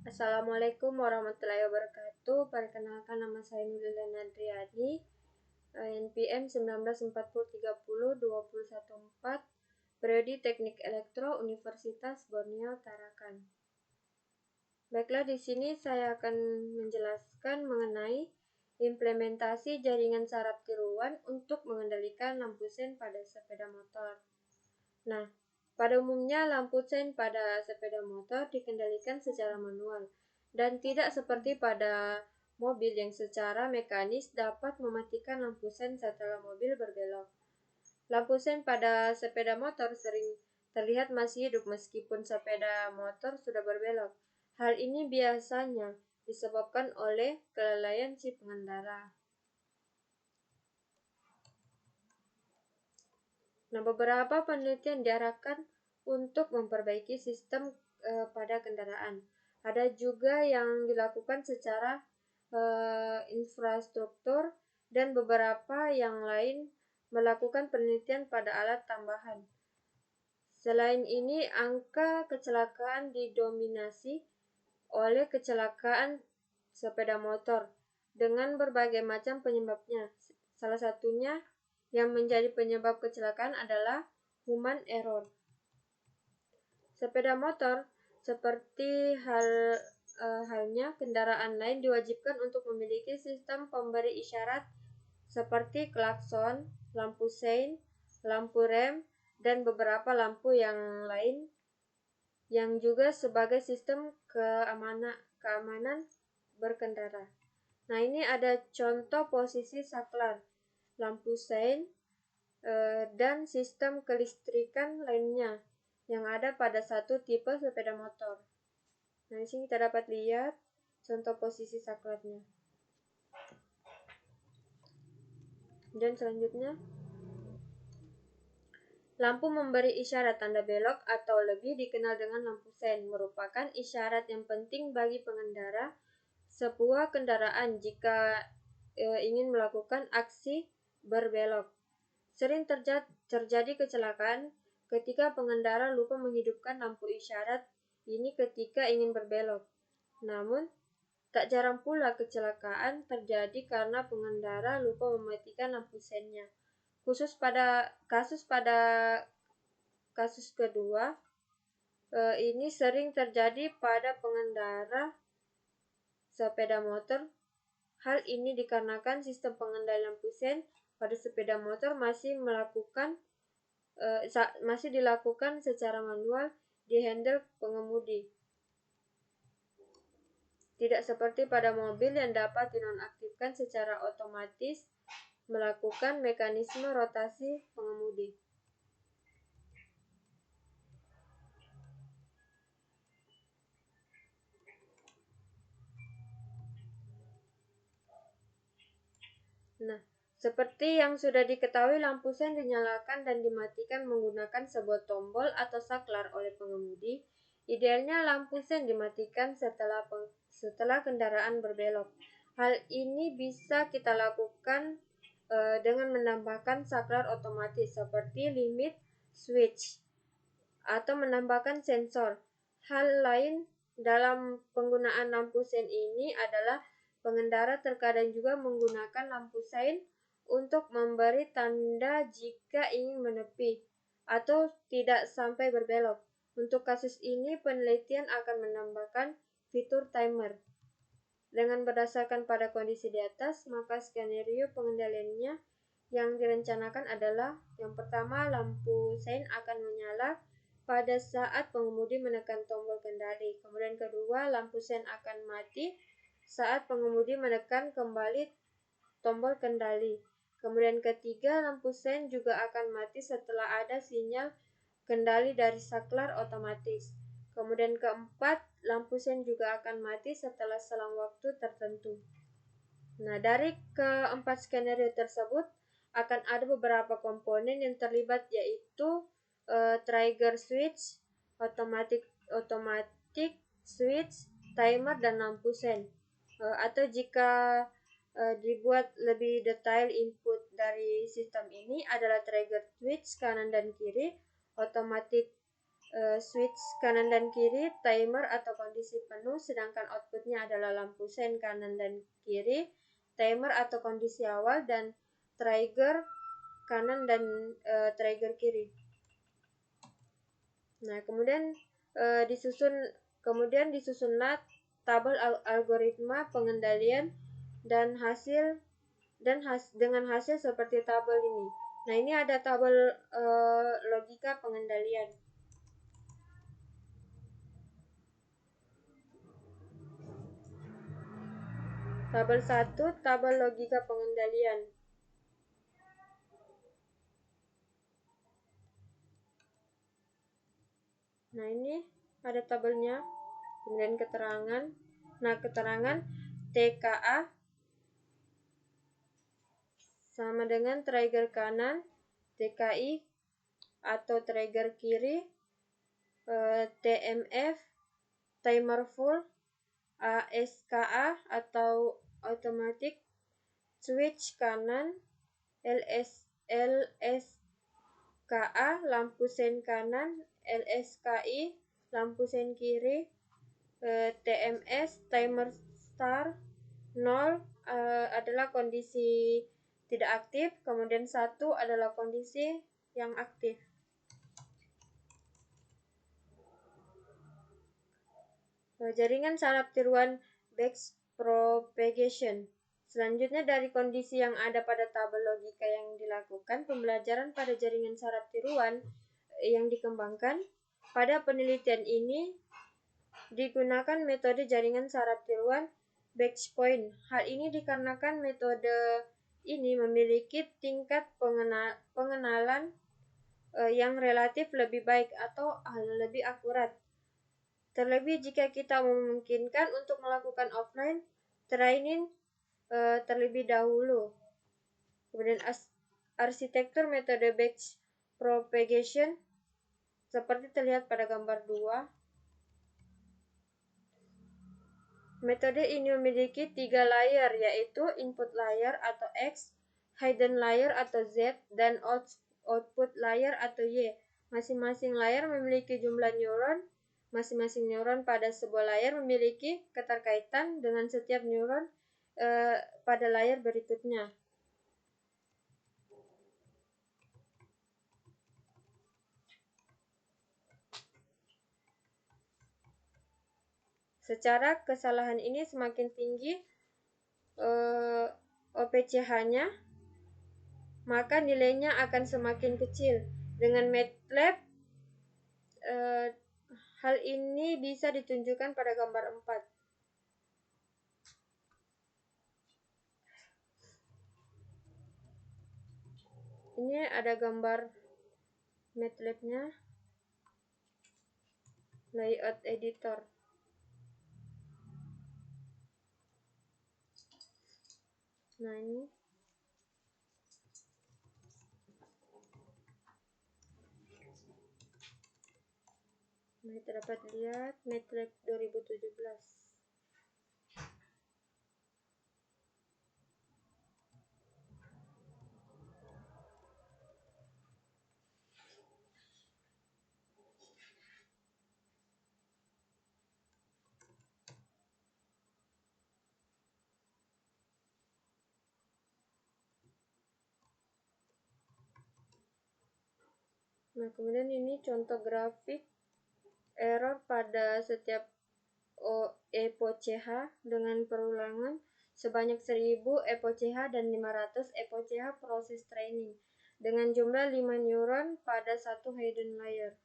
Assalamualaikum warahmatullahi wabarakatuh. Perkenalkan, nama saya Nurila Nadriani, NPM 1940302014, Prodi Teknik Elektro, Universitas Borneo Tarakan. Baiklah, di sini saya akan menjelaskan mengenai implementasi jaringan saraf tiruan untuk mengendalikan lampu sen pada sepeda motor. Nah, pada umumnya lampu sen pada sepeda motor dikendalikan secara manual dan tidak seperti pada mobil yang secara mekanis dapat mematikan lampu sen setelah mobil berbelok. Lampu sen pada sepeda motor sering terlihat masih hidup meskipun sepeda motor sudah berbelok. Hal ini biasanya disebabkan oleh kelalaian si pengendara. Nah, beberapa penelitian diarahkan untuk memperbaiki sistem pada kendaraan. Ada juga yang dilakukan secara infrastruktur dan beberapa yang lain melakukan penelitian pada alat tambahan. Selain ini, angka kecelakaan didominasi oleh kecelakaan sepeda motor dengan berbagai macam penyebabnya. Salah satunya yang menjadi penyebab kecelakaan adalah human error. Sepeda motor seperti halnya kendaraan lain diwajibkan untuk memiliki sistem pemberi isyarat seperti klakson, lampu sein, lampu rem, dan beberapa lampu yang lain yang juga sebagai sistem keamanan berkendara. Nah, ini ada contoh posisi saklar, lampu sein, dan sistem kelistrikan lainnya yang ada pada satu tipe sepeda motor. Nah, di sini kita dapat lihat contoh posisi saklarnya. Dan selanjutnya, lampu memberi isyarat tanda belok atau lebih dikenal dengan lampu sein merupakan isyarat yang penting bagi pengendara sebuah kendaraan jika ingin melakukan aksi berbelok. Sering terjadi kecelakaan ketika pengendara lupa menghidupkan lampu isyarat ini ketika ingin berbelok. Namun, tak jarang pula kecelakaan terjadi karena pengendara lupa mematikan lampu seinnya. Khusus pada kasus kedua, ini sering terjadi pada pengendara sepeda motor. Hal ini dikarenakan sistem pengendalian lampu sein pada sepeda motor masih dilakukan secara manual di handle pengemudi. Tidak seperti pada mobil yang dapat dinonaktifkan secara otomatis melakukan mekanisme rotasi pengemudi. Nah, seperti yang sudah diketahui, lampu sein dinyalakan dan dimatikan menggunakan sebuah tombol atau saklar oleh pengemudi. Idealnya lampu sein dimatikan setelah kendaraan berbelok. Hal ini bisa kita lakukan dengan menambahkan saklar otomatis seperti limit switch atau menambahkan sensor. Hal lain dalam penggunaan lampu sein ini adalah pengendara terkadang juga menggunakan lampu sein untuk memberi tanda jika ingin menepi atau tidak sampai berbelok. Untuk kasus ini, penelitian akan menambahkan fitur timer. Dengan berdasarkan pada kondisi di atas, maka skenario pengendaliannya yang direncanakan adalah: yang pertama, lampu sein akan menyala pada saat pengemudi menekan tombol kendali. Kemudian kedua, lampu sein akan mati saat pengemudi menekan kembali tombol kendali. Kemudian ketiga, lampu sein juga akan mati setelah ada sinyal kendali dari saklar otomatis. Kemudian keempat, lampu sein juga akan mati setelah selang waktu tertentu. Nah, dari keempat skenario tersebut akan ada beberapa komponen yang terlibat, yaitu trigger switch, automatic switch, timer, dan lampu sein. Atau jika dibuat lebih detail, input dari sistem ini adalah trigger switch kanan dan kiri, automatic switch kanan dan kiri, timer atau kondisi penuh, sedangkan outputnya adalah lampu sen kanan dan kiri, timer atau kondisi awal, dan trigger kanan dan trigger kiri. Nah, disusunlah tabel algoritma pengendalian dengan hasil seperti tabel ini. Nah, ini ada tabel logika pengendalian. Tabel 1, tabel logika pengendalian. Nah, ini ada tabelnya. Kemudian keterangan. Nah, keterangan TKA sama dengan trigger kanan, TKI atau trigger kiri, TMF, timer full, ASKA atau automatic switch kanan, LSKA lampu sen kanan, LSKI lampu sen kiri, TMS timer start 0 adalah kondisi tidak aktif, kemudian 1 adalah kondisi yang aktif. Jaringan saraf tiruan backpropagation. Selanjutnya, dari kondisi yang ada pada tabel logika yang dilakukan, pembelajaran pada jaringan saraf tiruan yang dikembangkan. Pada penelitian ini digunakan metode jaringan saraf tiruan Backpoint. Hal ini dikarenakan metode ini memiliki tingkat pengenalan yang relatif lebih baik atau lebih akurat. Terlebih jika kita memungkinkan untuk melakukan offline training terlebih dahulu. Kemudian arsitektur metode backpropagation seperti terlihat pada gambar 2. Metode ini memiliki 3 layer, yaitu input layer atau X, hidden layer atau Z, dan output layer atau Y. Masing-masing layer memiliki jumlah neuron. Masing-masing neuron pada sebuah layer memiliki keterkaitan dengan setiap neuron pada layer berikutnya. Secara kesalahan ini semakin tinggi OPCH-nya, maka nilainya akan semakin kecil. Dengan MATLAB, hal ini bisa ditunjukkan pada gambar 4. Ini ada gambar MATLAB-nya, layout editor. Nah, ini dapat lihat MATLAB 2017. Nah, kemudian ini contoh grafik error pada setiap EPOCH dengan perulangan sebanyak 1000 EPOCH dan 500 EPOCH proses training dengan jumlah 5 neuron pada satu hidden layer.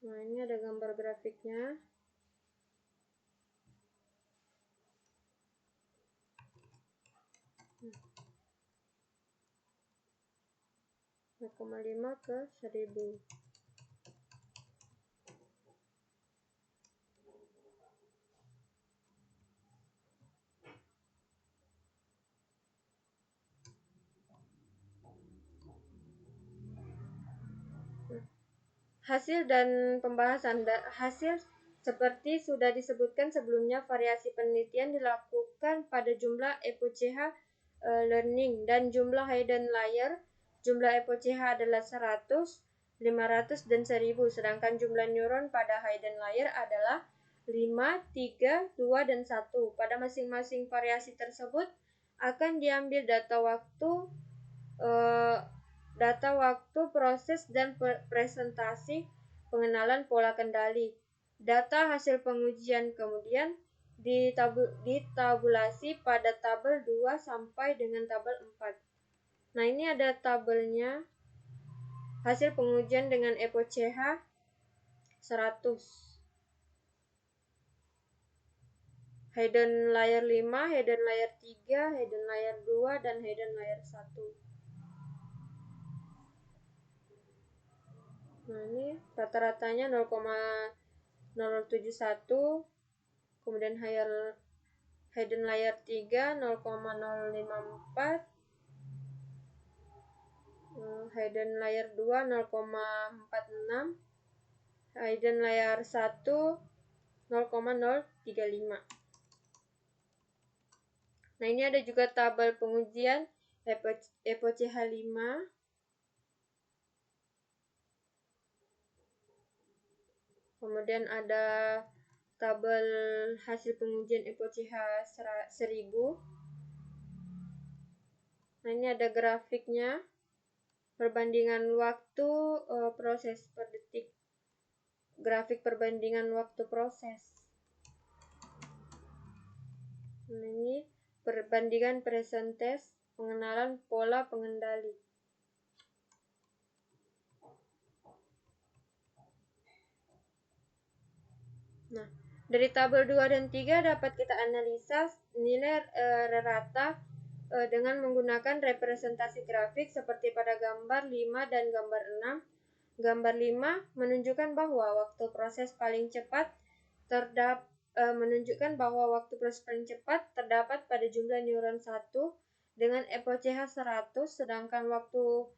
Nah, ini ada gambar grafiknya. Nah, 0,5 ke 1000. Hasil dan pembahasan. Hasil seperti sudah disebutkan sebelumnya, variasi penelitian dilakukan pada jumlah EPOCH learning dan jumlah hidden layer. Jumlah EPOCH adalah 100, 500, dan 1000, sedangkan jumlah neuron pada hidden layer adalah 5, 3, 2, dan 1. Pada masing-masing variasi tersebut akan diambil data waktu proses dan presentasi pengenalan pola kendali. Data hasil pengujian kemudian ditabulasi pada tabel 2 sampai dengan tabel 4. Nah, ini ada tabelnya. Hasil pengujian dengan EPOCH 100. Hidden layer 5, hidden layer 3, hidden layer 2, dan hidden layer 1. Nah, ini rata-ratanya 0,071, kemudian hidden layer 3 0,054, hidden layer 2 0,46, hidden layer 1 0,035. Nah, ini ada juga tabel pengujian EPOCH 5. Kemudian ada tabel hasil pengujian EPOCH 1000. Nah, ini ada grafiknya. Perbandingan waktu proses per detik. Grafik perbandingan waktu proses. Nah, ini perbandingan presentase pengenalan pola pengendali. Nah, dari tabel 2 dan 3 dapat kita analisa nilai rata dengan menggunakan representasi grafik seperti pada gambar 5 dan gambar 6. Gambar 5 menunjukkan bahwa waktu proses paling cepat terdapat pada jumlah neuron 1 dengan EPOCH 100, sedangkan waktu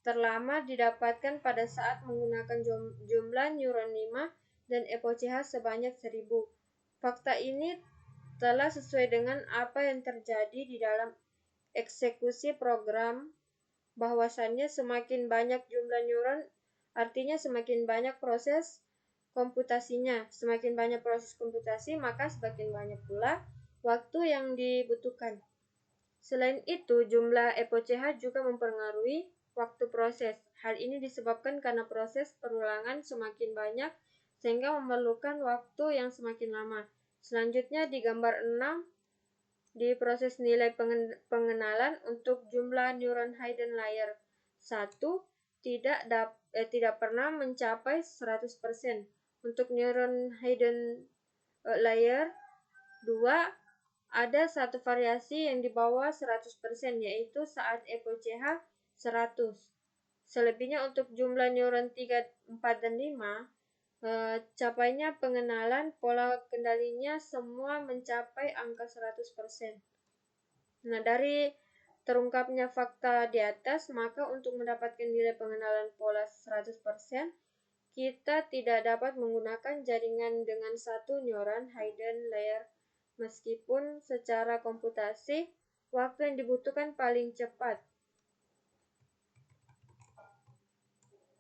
terlama didapatkan pada saat menggunakan jumlah neuron 5 dan EPOCH sebanyak 1000. Fakta ini telah sesuai dengan apa yang terjadi di dalam eksekusi program, bahwasannya semakin banyak jumlah neuron artinya semakin banyak proses komputasinya. Semakin banyak proses komputasi, maka semakin banyak pula waktu yang dibutuhkan. Selain itu, jumlah EPOCH juga mempengaruhi waktu proses. Hal ini disebabkan karena proses perulangan semakin banyak sehingga memerlukan waktu yang semakin lama. Selanjutnya di gambar 6, di proses nilai pengenalan untuk jumlah neuron hidden layer 1 tidak pernah mencapai 100%. Untuk neuron hidden layer 2 ada satu variasi yang di bawah 100%, yaitu saat EPOCH 100. Selebihnya untuk jumlah neuron 3, 4, dan 5, capainya pengenalan pola kendalinya semua mencapai angka 100%. Nah, dari terungkapnya fakta di atas, maka untuk mendapatkan nilai pengenalan pola 100%, kita tidak dapat menggunakan jaringan dengan satu neuron hidden layer, meskipun secara komputasi waktu yang dibutuhkan paling cepat.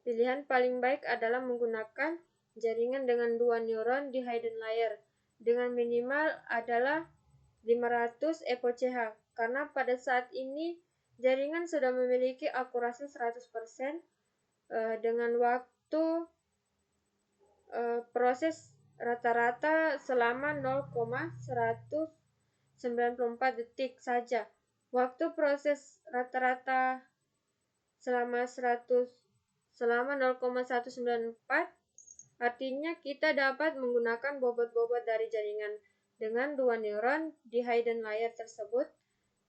Pilihan paling baik adalah menggunakan jaringan dengan 2 neuron di hidden layer dengan minimal adalah 500 EPOCH, karena pada saat ini jaringan sudah memiliki akurasi 100% dengan waktu proses rata-rata selama 0,194 detik saja. Waktu proses rata-rata selama 0,194, artinya kita dapat menggunakan bobot-bobot dari jaringan dengan 2 neuron di hidden layer tersebut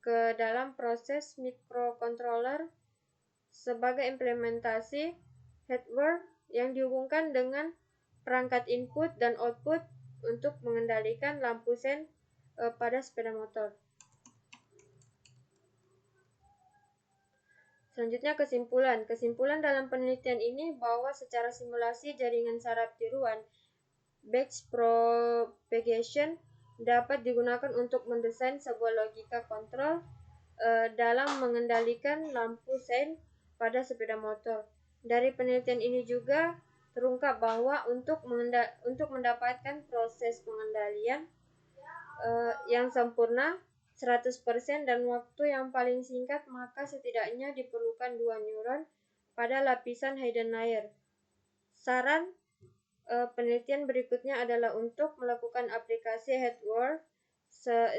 ke dalam proses microcontroller sebagai implementasi hardware yang dihubungkan dengan perangkat input dan output untuk mengendalikan lampu sen pada sepeda motor. Selanjutnya kesimpulan. Kesimpulan dalam penelitian ini bahwa secara simulasi jaringan saraf tiruan batch propagation dapat digunakan untuk mendesain sebuah logika kontrol dalam mengendalikan lampu sein pada sepeda motor. Dari penelitian ini juga terungkap bahwa untuk mendapatkan proses pengendalian yang sempurna 100% dan waktu yang paling singkat, maka setidaknya diperlukan 2 neuron pada lapisan hidden layer. Saran penelitian berikutnya adalah untuk melakukan aplikasi hardware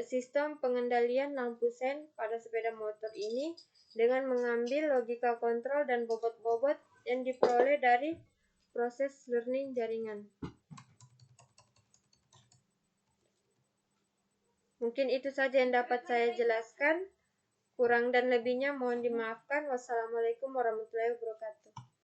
sistem pengendalian lampu sen pada sepeda motor ini dengan mengambil logika kontrol dan bobot-bobot yang diperoleh dari proses learning jaringan. Mungkin itu saja yang dapat saya jelaskan. Kurang dan lebihnya mohon dimaafkan. Wassalamualaikum warahmatullahi wabarakatuh.